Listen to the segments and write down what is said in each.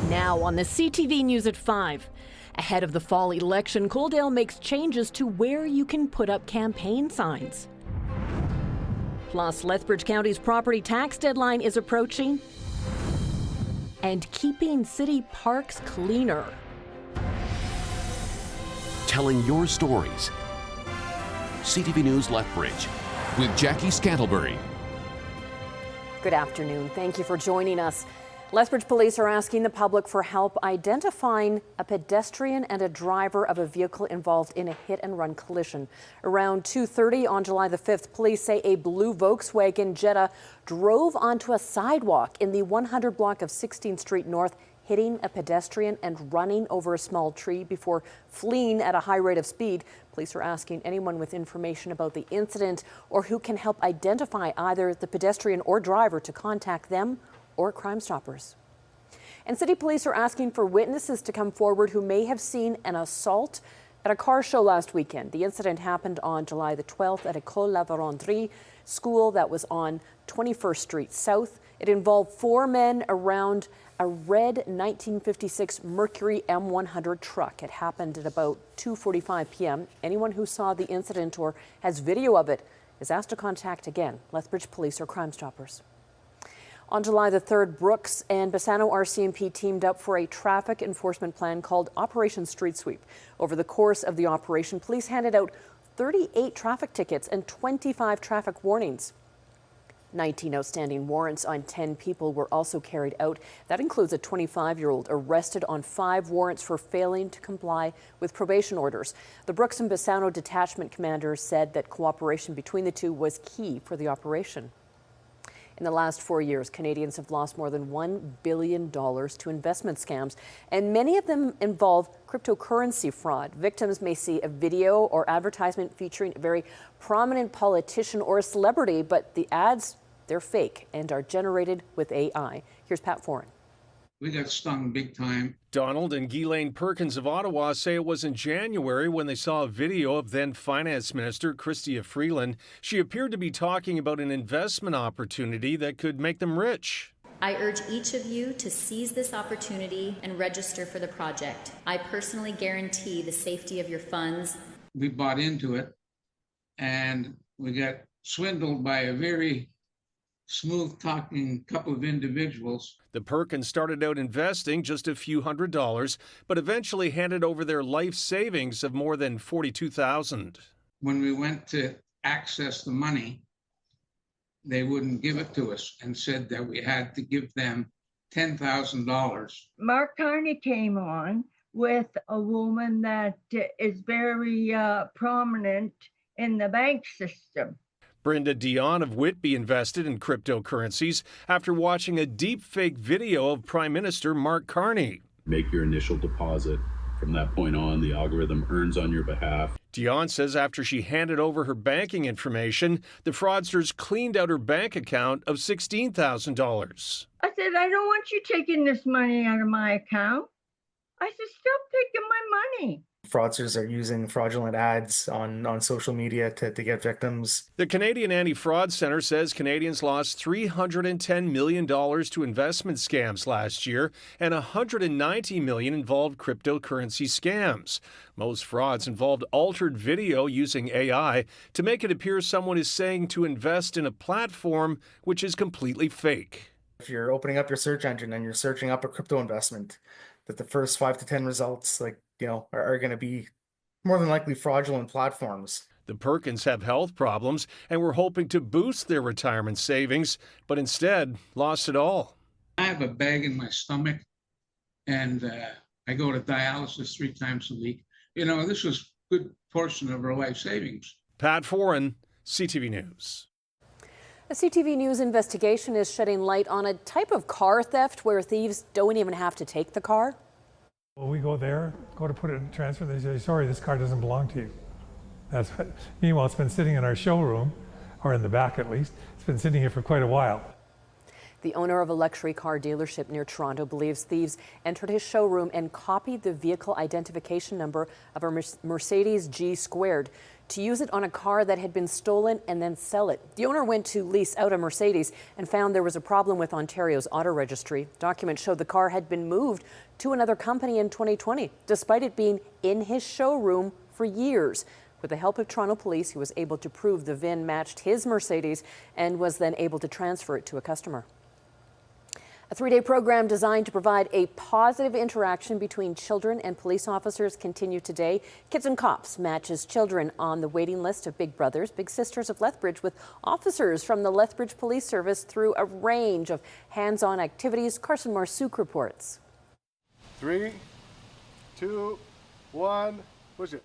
Now on the CTV News at 5. Ahead of the fall election, Coaldale makes changes to where you can put up campaign signs. Plus, Lethbridge County's property tax deadline is approaching. And keeping city parks cleaner. Telling your stories. CTV News Lethbridge with Jackie Scantlebury. Good afternoon. Thank you for joining us. Lethbridge police are asking the public for help identifying a pedestrian and a driver of a vehicle involved in a hit-and-run collision. Around 2:30 on July the 5th, police say a blue Volkswagen Jetta drove onto a sidewalk in the 100 block of 16th Street North, hitting a pedestrian and running over a small tree before fleeing at a high rate of speed. Police are asking anyone with information about the incident or who can help identify either the pedestrian or driver to contact them or Crime Stoppers. And city police are asking for witnesses to come forward who may have seen an assault at a car show last weekend. The incident happened on July the 12th at École La Vérendrye school that was on 21st Street South. It involved 4 men around a red 1956 Mercury M100 truck. It happened at about 2:45 p.m. Anyone who saw the incident or has video of it is asked to contact again Lethbridge Police or Crime Stoppers. On July the 3rd, Brooks and Bassano RCMP teamed up for a traffic enforcement plan called Operation Street Sweep. Over the course of the operation, police handed out 38 traffic tickets and 25 traffic warnings. 19 outstanding warrants on 10 people were also carried out. That includes a 25-year-old arrested on 5 warrants for failing to comply with probation orders. The Brooks and Bassano detachment commander said that cooperation between the two was key for the operation. In the last 4 years, Canadians have lost more than $1 billion to investment scams, and many of them involve cryptocurrency fraud. Victims may see a video or advertisement featuring a very prominent politician or a celebrity, but the ads, they're fake and are generated with AI. Here's Pat Foran. We got stung big time. Donald and Ghislaine Perkins of Ottawa say it was in January when they saw a video of then Finance Minister Chrystia Freeland. She appeared to be talking about an investment opportunity that could make them rich. I urge each of you to seize this opportunity and register for the project. I personally guarantee the safety of your funds. We bought into it and we got swindled by a very smooth-talking couple of individuals. The Perkins started out investing just a few $100s, but eventually handed over their life savings of more than $42,000. When we went to access the money, they wouldn't give it to us and said that we had to give them $10,000. Mark Carney came on with a woman that is very prominent in the bank system. Brenda Dion of Whitby invested in cryptocurrencies after watching a deep-fake video of Prime Minister Mark Carney. Make your initial deposit. From that point on, the algorithm earns on your behalf. Dion says after she handed over her banking information, the fraudsters cleaned out her bank account of $16,000. I said, I don't want you taking this money out of my account. I said, stop taking my money. Fraudsters are using fraudulent ads on social media to get victims. The Canadian Anti-Fraud Centre says Canadians lost $310 million to investment scams last year, and $190 million involved cryptocurrency scams. Most frauds involved altered video using AI to make it appear someone is saying to invest in a platform which is completely fake. If you're opening up your search engine and you're searching up a crypto investment, that the first 5 to 10 results are going to be more than likely fraudulent platforms. The Perkins have health problems and were hoping to boost their retirement savings, but instead lost it all. I have a bag in my stomach and I go to dialysis 3 times a week. This was a good portion of our life savings. Pat Foran, CTV News. A CTV News investigation is shedding light on a type of car theft where thieves don't even have to take the car. Well, we go there, go to put it in transfer, they say, sorry, this car doesn't belong to you. Meanwhile, it's been sitting in our showroom, or in the back at least. It's been sitting here for quite a while. The owner of a luxury car dealership near Toronto believes thieves entered his showroom and copied the vehicle identification number of a Mercedes G-Squared. to use it on a car that had been stolen and then sell it. The owner went to lease out a Mercedes and found there was a problem with Ontario's auto registry. Documents showed the car had been moved to another company in 2020, despite it being in his showroom for years. With the help of Toronto police, he was able to prove the VIN matched his Mercedes and was then able to transfer it to a customer. A 3-day program designed to provide a positive interaction between children and police officers continued today. Kids and Cops matches children on the waiting list of Big Brothers, Big Sisters of Lethbridge with officers from the Lethbridge Police Service through a range of hands-on activities. Carson Marsouk reports. 3, 2, 1, push it.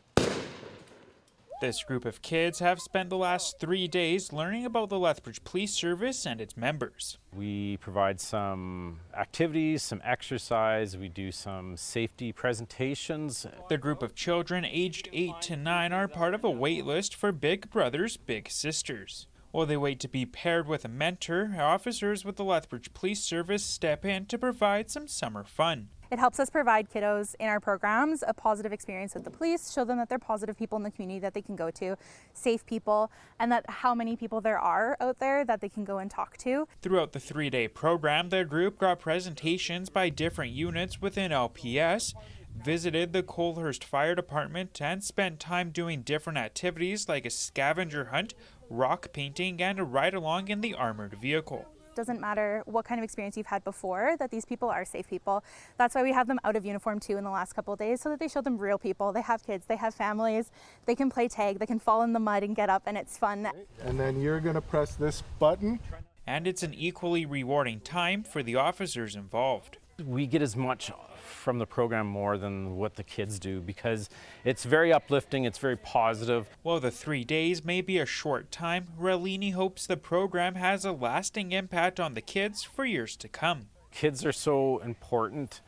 This group of kids have spent the last 3 days learning about the Lethbridge Police Service and its members. We provide some activities, some exercise, we do some safety presentations. The group of children aged 8 to 9 are part of a wait list for Big Brothers, Big Sisters. While they wait to be paired with a mentor, officers with the Lethbridge Police Service step in to provide some summer fun. It helps us provide kiddos in our programs a positive experience with the police, show them that they're positive people in the community that they can go to, safe people, and that how many people there are out there that they can go and talk to. Throughout the 3-day program, the group got presentations by different units within LPS, visited the Colehurst Fire Department, and spent time doing different activities like a scavenger hunt, rock painting, and a ride-along in the armored vehicle. Doesn't matter what kind of experience you've had before, that these people are safe people. That's why we have them out of uniform too in the last couple of days, so that they show them real people. They have kids, they have families, they can play tag, they can fall in the mud and get up, and it's fun. And then you're going to press this button. And it's an equally rewarding time for the officers involved. We get as much from the program more than what the kids do because it's very uplifting, it's very positive. While the 3 days may be a short time, Relini hopes the program has a lasting impact on the kids for years to come. Kids are so important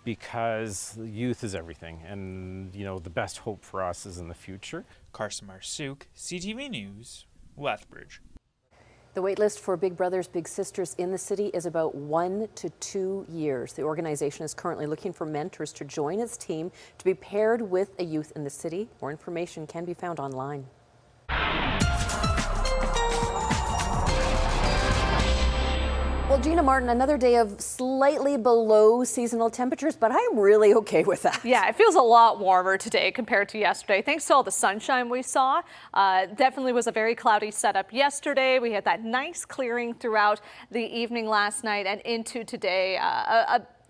because youth is everything, and the best hope for us is in the future. Carson Marsouk, CTV News, Lethbridge. The waitlist for Big Brothers Big Sisters in the city is about 1 to 2 years. The organization is currently looking for mentors to join its team to be paired with a youth in the city. More information can be found online. Well, Gina Martin, another day of slightly below seasonal temperatures, but I'm really okay with that. Yeah, it feels a lot warmer today compared to yesterday. Thanks to all the sunshine we saw. Definitely was a very cloudy setup yesterday. We had that nice clearing throughout the evening last night and into today.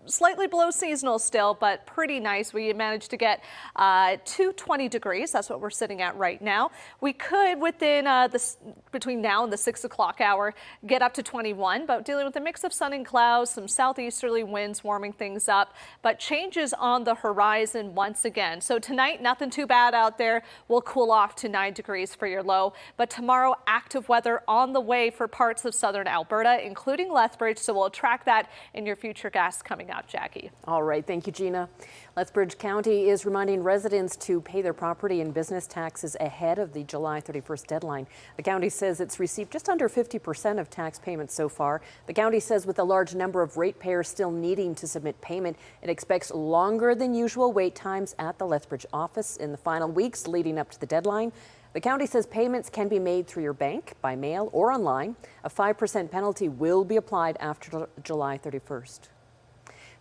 Slightly below seasonal still, but pretty nice. We managed to get to 20 degrees. That's what we're sitting at right now. We could, within between now and the 6 o'clock hour, get up to 21, but dealing with a mix of sun and clouds, some southeasterly winds warming things up, but changes on the horizon once again. So tonight, nothing too bad out there. We'll cool off to 9 degrees for your low, but tomorrow, active weather on the way for parts of southern Alberta, including Lethbridge, so we'll track that in your future gas coming up. Jackie. All right. Thank you, Gina. Lethbridge County is reminding residents to pay their property and business taxes ahead of the July 31st deadline. The county says it's received just under 50% of tax payments so far. The county says with a large number of ratepayers still needing to submit payment, it expects longer than usual wait times at the Lethbridge office in the final weeks leading up to the deadline. The county says payments can be made through your bank, by mail, or online. A 5% penalty will be applied after July 31st.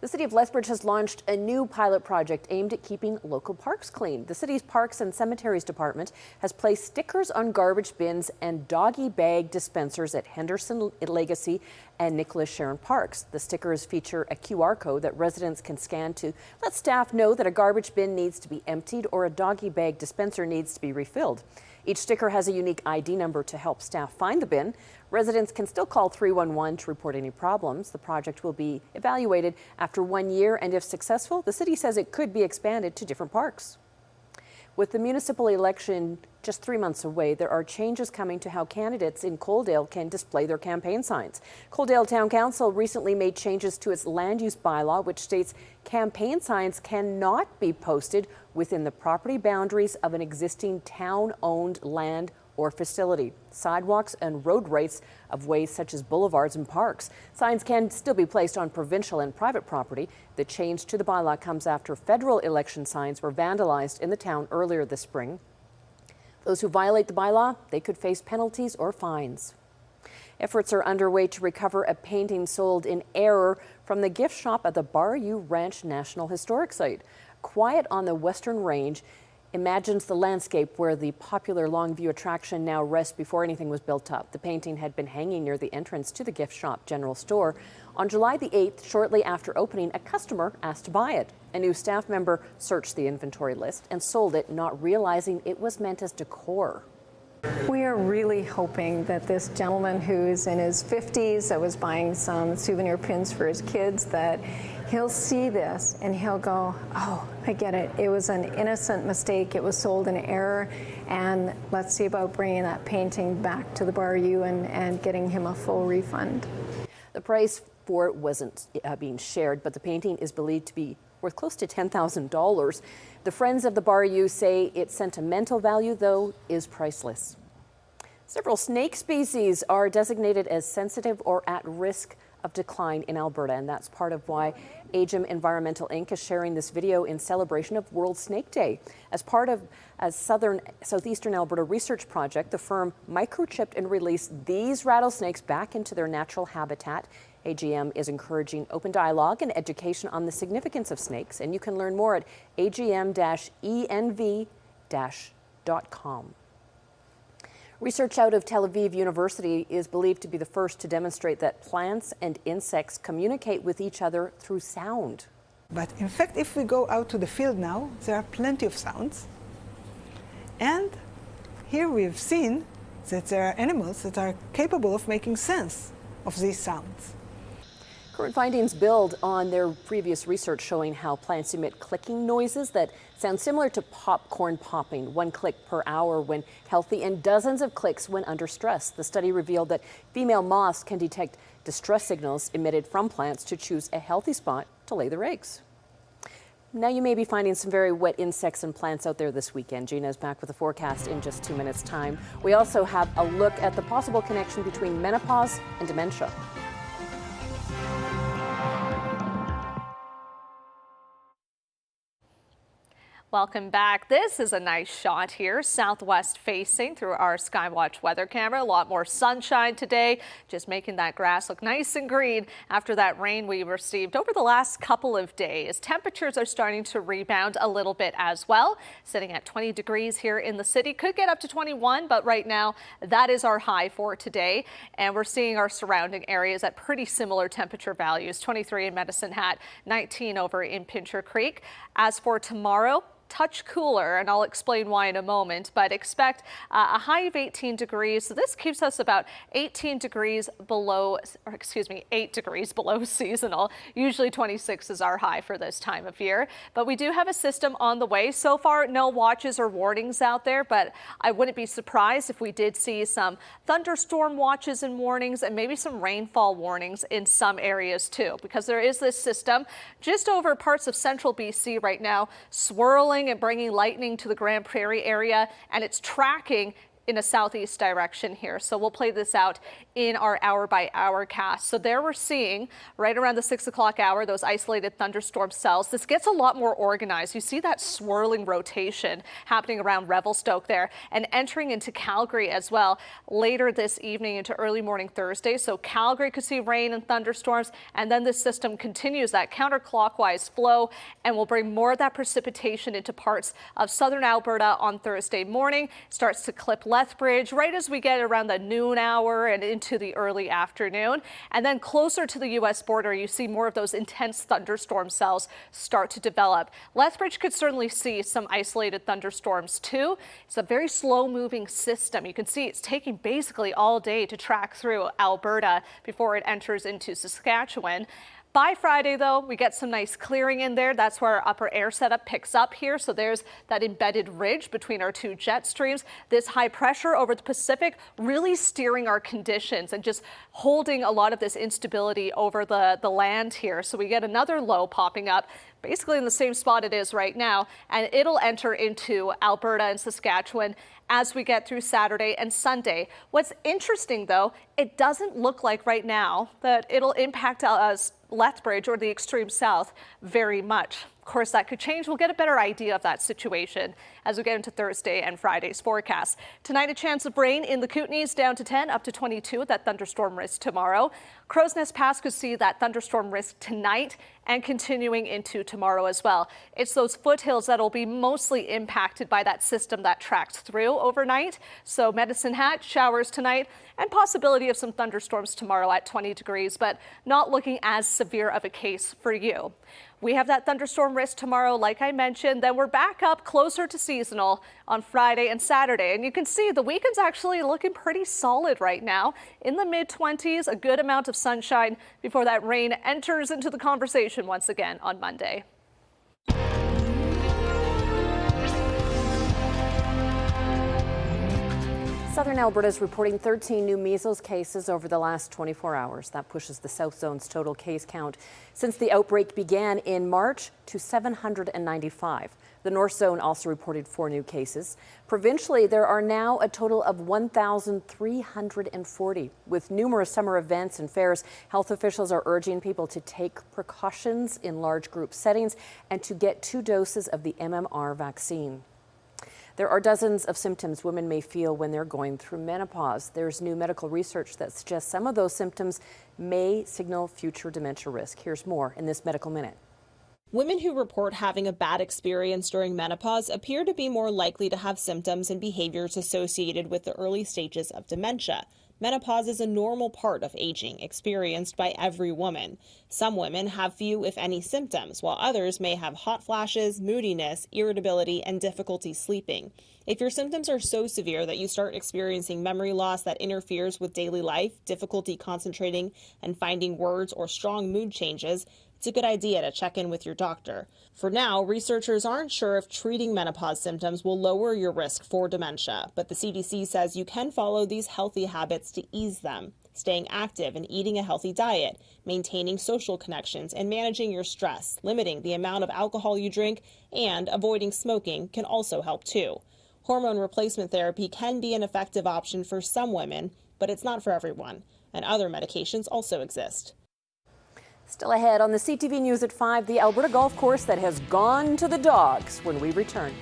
The City of Lethbridge has launched a new pilot project aimed at keeping local parks clean. The city's Parks and Cemeteries Department has placed stickers on garbage bins and doggy bag dispensers at Henderson Legacy and Nicholas Sharon Parks. The stickers feature a QR code that residents can scan to let staff know that a garbage bin needs to be emptied or a doggy bag dispenser needs to be refilled. Each sticker has a unique ID number to help staff find the bin. Residents can still call 311 to report any problems. The project will be evaluated after 1 year, and if successful, the city says it could be expanded to different parks. With the municipal election just 3 months away, there are changes coming to how candidates in Coaldale can display their campaign signs. Coaldale Town Council recently made changes to its land use bylaw, which states campaign signs cannot be posted within the property boundaries of an existing town-owned land or facility, sidewalks and road rights of ways such as boulevards and parks. Signs can still be placed on provincial and private property. The change to the bylaw comes after federal election signs were vandalized in the town earlier this spring. Those who violate the bylaw, they could face penalties or fines. Efforts are underway to recover a painting sold in error from the gift shop at the Bar-U Ranch National Historic Site. Quiet on the Western Range imagines the landscape where the popular Longview attraction now rests before anything was built up. The painting had been hanging near the entrance to the gift shop general store. On July the 8th, shortly after opening, a customer asked to buy it. A new staff member searched the inventory list and sold it, not realizing it was meant as decor. We are really hoping that this gentleman who's in his 50s that was buying some souvenir pins for his kids, that he'll see this and he'll go, oh, I get it. It was an innocent mistake. It was sold in error. And let's see about bringing that painting back to the Bar-U and getting him a full refund. The price for it wasn't being shared, but the painting is believed to be worth close to $10,000. The Friends of the Bar-U say its sentimental value, though, is priceless. Several snake species are designated as sensitive or at risk of decline in Alberta, and that's part of why Agem Environmental Inc. is sharing this video in celebration of World Snake Day. As part of a southeastern Alberta research project, the firm microchipped and released these rattlesnakes back into their natural habitat. AGM is encouraging open dialogue and education on the significance of snakes, and you can learn more at agm-env-.com. Research out of Tel Aviv University is believed to be the first to demonstrate that plants and insects communicate with each other through sound. But in fact, if we go out to the field now, there are plenty of sounds. And here we've seen that there are animals that are capable of making sense of these sounds. Current findings build on their previous research showing how plants emit clicking noises that sound similar to popcorn popping, 1 click per hour when healthy and dozens of clicks when under stress. The study revealed that female moths can detect distress signals emitted from plants to choose a healthy spot to lay their eggs. Now you may be finding some very wet insects and plants out there this weekend. Gina is back with a forecast in just 2 minutes' time. We also have a look at the possible connection between menopause and dementia. Welcome back. This is a nice shot here, southwest facing through our Skywatch weather camera. A lot more sunshine today, just making that grass look nice and green after that rain we received over the last couple of days. Temperatures are starting to rebound a little bit as well, sitting at 20 degrees here in the city. Could get up to 21, but right now that is our high for today. And we're seeing our surrounding areas at pretty similar temperature values, 23 in Medicine Hat, 19 over in Pincher Creek. As for tomorrow, touch cooler, and I'll explain why in a moment, but expect a high of 18 degrees. So this keeps us about 18 degrees below, or excuse me, 8 degrees below seasonal. Usually 26 is our high for this time of year, but we do have a system on the way. So far, no watches or warnings out there, but I wouldn't be surprised if we did see some thunderstorm watches and warnings and maybe some rainfall warnings in some areas too, because there is this system just over parts of central BC right now, swirling and bringing lightning to the Grand Prairie area, and it's tracking in a southeast direction here. So we'll play this out in our hour-by-hour cast. So there we're seeing right around the 6 o'clock hour, those isolated thunderstorm cells. This gets a lot more organized. You see that swirling rotation happening around Revelstoke there and entering into Calgary as well later this evening into early morning Thursday. So Calgary could see rain and thunderstorms, and then this system continues that counterclockwise flow and will bring more of that precipitation into parts of southern Alberta on Thursday morning. Starts to clip Lethbridge right as we get around the noon hour and into the early afternoon. And then closer to the U.S. border, you see more of those intense thunderstorm cells start to develop. Lethbridge could certainly see some isolated thunderstorms too. It's a very slow moving system. You can see it's taking basically all day to track through Alberta before it enters into Saskatchewan. By Friday, though, we get some nice clearing in there. That's where our upper air setup picks up here. So there's that embedded ridge between our two jet streams. This high pressure over the Pacific really steering our conditions and just holding a lot of this instability over the land here. So we get another low popping up basically in the same spot it is right now, and it'll enter into Alberta and Saskatchewan as we get through Saturday and Sunday. What's interesting, though, it doesn't look like right now that it'll impact us, Lethbridge or the extreme south, very much. Of course, that could change. We'll get a better idea of that situation as we get into Thursday and Friday's forecast. Tonight, a chance of rain in the Kootenays, down to 10, up to 22 with that thunderstorm risk tomorrow. Crow's Nest Pass could see that thunderstorm risk tonight and continuing into tomorrow as well. It's those foothills that'll be mostly impacted by that system that tracks through overnight. So Medicine Hat, showers tonight and possibility of some thunderstorms tomorrow at 20 degrees, but not looking as severe of a case for you. We have that thunderstorm risk tomorrow, like I mentioned. Then we're back up closer to seasonal on Friday and Saturday. And you can see the weekend's actually looking pretty solid right now. In the mid-20s, a good amount of sunshine before that rain enters into the conversation once again on Monday. Southern Alberta is reporting 13 new measles cases over the last 24 hours. That pushes the South Zone's total case count since the outbreak began in March to 795. The North Zone also reported 4 new cases. Provincially, there are now a total of 1,340. With numerous summer events and fairs, health officials are urging people to take precautions in large group settings and to get 2 doses of the MMR vaccine. There are dozens of symptoms women may feel when they're going through menopause. There's new medical research that suggests some of those symptoms may signal future dementia risk. Here's more in this Medical Minute. Women who report having a bad experience during menopause appear to be more likely to have symptoms and behaviors associated with the early stages of dementia. Menopause is a normal part of aging, experienced by every woman. Some women have few, if any, symptoms, while others may have hot flashes, moodiness, irritability, and difficulty sleeping. If your symptoms are so severe that you start experiencing memory loss that interferes with daily life, difficulty concentrating and finding words, or strong mood changes, it's a good idea to check in with your doctor. For now, researchers aren't sure if treating menopause symptoms will lower your risk for dementia, but the CDC says you can follow these healthy habits to ease them. Staying active and eating a healthy diet, maintaining social connections, and managing your stress, limiting the amount of alcohol you drink, and avoiding smoking can also help too. Hormone replacement therapy can be an effective option for some women, but it's not for everyone, and other medications also exist. Still ahead on the CTV News at 5, the Alberta golf course that has gone to the dogs when we return.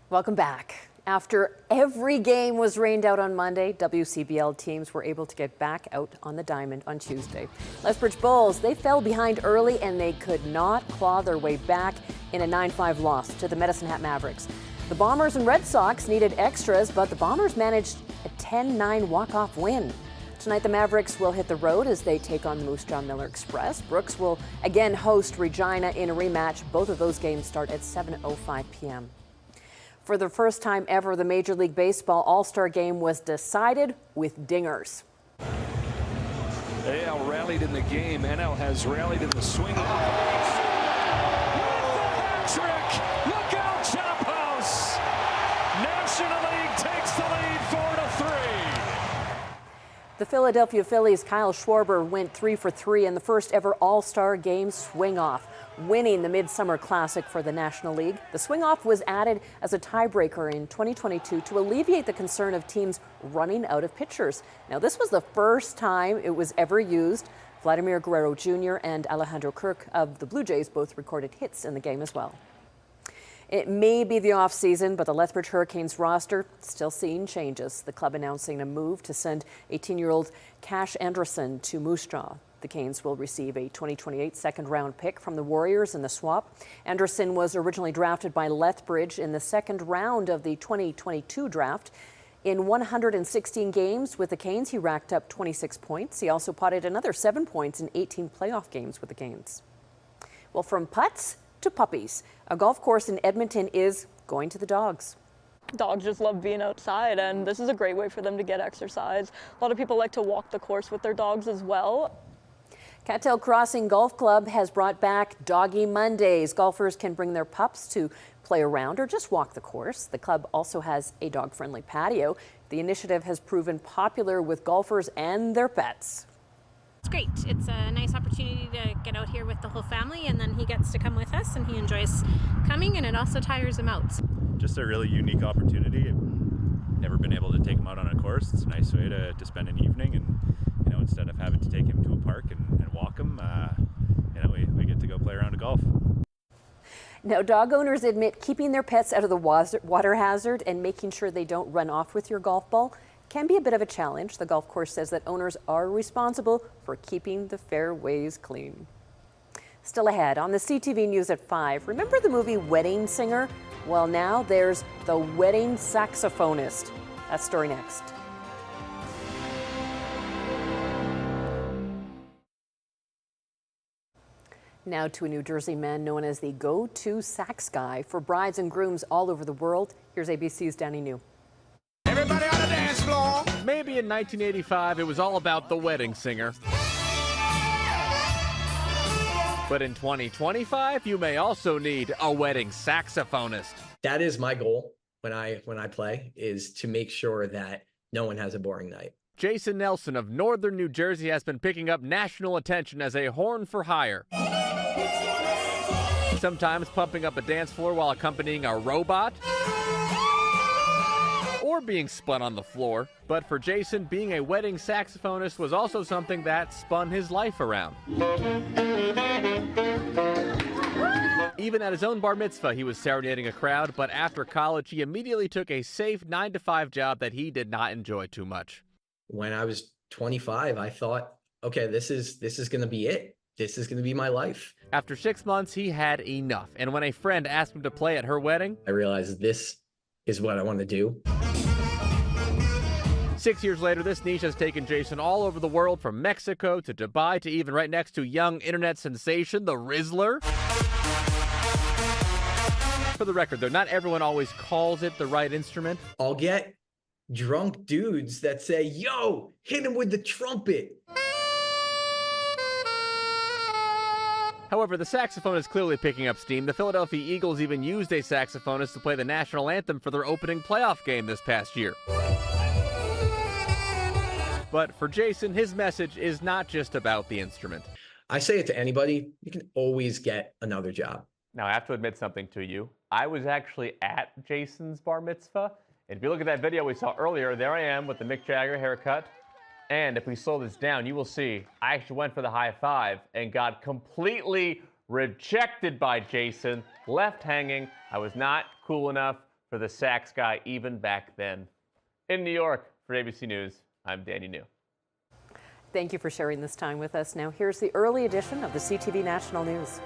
Welcome back. After every game was rained out on Monday, WCBL teams were able to get back out on the diamond on Tuesday. Lethbridge Bulls, they fell behind early and they could not claw their way back in a 9-5 loss to the Medicine Hat Mavericks. The Bombers and Red Sox needed extras, but the Bombers managed a 10-9 walk-off win. Tonight, the Mavericks will hit the road as they take on the Moose Jaw Miller Express. Brooks will again host Regina in a rematch. Both of those games start at 7:05 p.m. For the first time ever, the Major League Baseball All-Star Game was decided with dingers. AL rallied in the game. NL has rallied in the swing. Look out, Chop House! National League takes the lead 4-3. The Philadelphia Phillies' Kyle Schwarber went 3 for 3 in the first ever All-Star Game swing-off, winning the Midsummer Classic for the National League. The swing-off was added as a tiebreaker in 2022 to alleviate the concern of teams running out of pitchers. Now, this was the first time it was ever used. Vladimir Guerrero Jr. and Alejandro Kirk of the Blue Jays both recorded hits in the game as well. It may be the off-season, but the Lethbridge Hurricanes roster still seeing changes. The club announcing a move to send 18-year-old Cash Anderson to Moose Jaw. The Canes will receive a 2028 second-round pick from the Warriors in the swap. Anderson was originally drafted by Lethbridge in the second round of the 2022 draft. In 116 games with the Canes, he racked up 26 points. He also potted another 7 points in 18 playoff games with the Canes. Well, from putts to puppies, a golf course in Edmonton is going to the dogs. Dogs just love being outside, and this is a great way for them to get exercise. A lot of people like to walk the course with their dogs as well. Cattail Crossing Golf Club has brought back Doggy Mondays. Golfers can bring their pups to play around or just walk the course. The club also has a dog-friendly patio. The initiative has proven popular with golfers and their pets. It's great. It's a nice opportunity to get out here with the whole family, and then he gets to come with us and he enjoys coming, and it also tires him out. Just a really unique opportunity. never been able to take him out on a course. It's a nice way to spend an evening, and instead of having to take him to a park and walk him, we get to go play around a golf. Now, dog owners admit keeping their pets out of the water hazard and making sure they don't run off with your golf ball can be a bit of a challenge. The golf course says that owners are responsible for keeping the fairways clean. Still ahead on the CTV News at 5. Remember the movie Wedding Singer? Well, now there's the wedding saxophonist. That story next. Now to a New Jersey man known as the go-to sax guy for brides and grooms all over the world. Here's ABC's Danny New. Everybody on the dance floor. Maybe in 1985 it was all about the wedding singer. But in 2025 you may also need a wedding saxophonist. That is my goal when I play, is to make sure that no one has a boring night. Jason Nelson of northern New Jersey has been picking up national attention as a horn for hire. Sometimes pumping up a dance floor while accompanying a robot, or being spun on the floor. But for Jason, being a wedding saxophonist was also something that spun his life around. Even at his own bar mitzvah, he was serenading a crowd, but after college, he immediately took a safe 9-to-5 job that he did not enjoy too much. When I was 25, I thought, okay, this is going to be it. This is going to be my life. After 6 months, he had enough. And when a friend asked him to play at her wedding, I realized this is what I want to do. 6 years later, this niche has taken Jason all over the world, from Mexico to Dubai to even right next to young internet sensation, the Rizzler. For the record, though, not everyone always calls it the right instrument. I'll get drunk dudes that say, yo, hit him with the trumpet. However, the saxophone is clearly picking up steam. The Philadelphia Eagles even used a saxophonist to play the national anthem for their opening playoff game this past year. But for Jason, his message is not just about the instrument. I say it to anybody, you can always get another job. Now, I have to admit something to you. I was actually at Jason's bar mitzvah. And if you look at that video we saw earlier, there I am with the Mick Jagger haircut. And if we slow this down, you will see I actually went for the high five and got completely rejected by Jason, left hanging. I was not cool enough for the sax guy even back then. In New York, for ABC News, I'm Danny New. Thank you for sharing this time with us. Now here's the early edition of the CTV National News.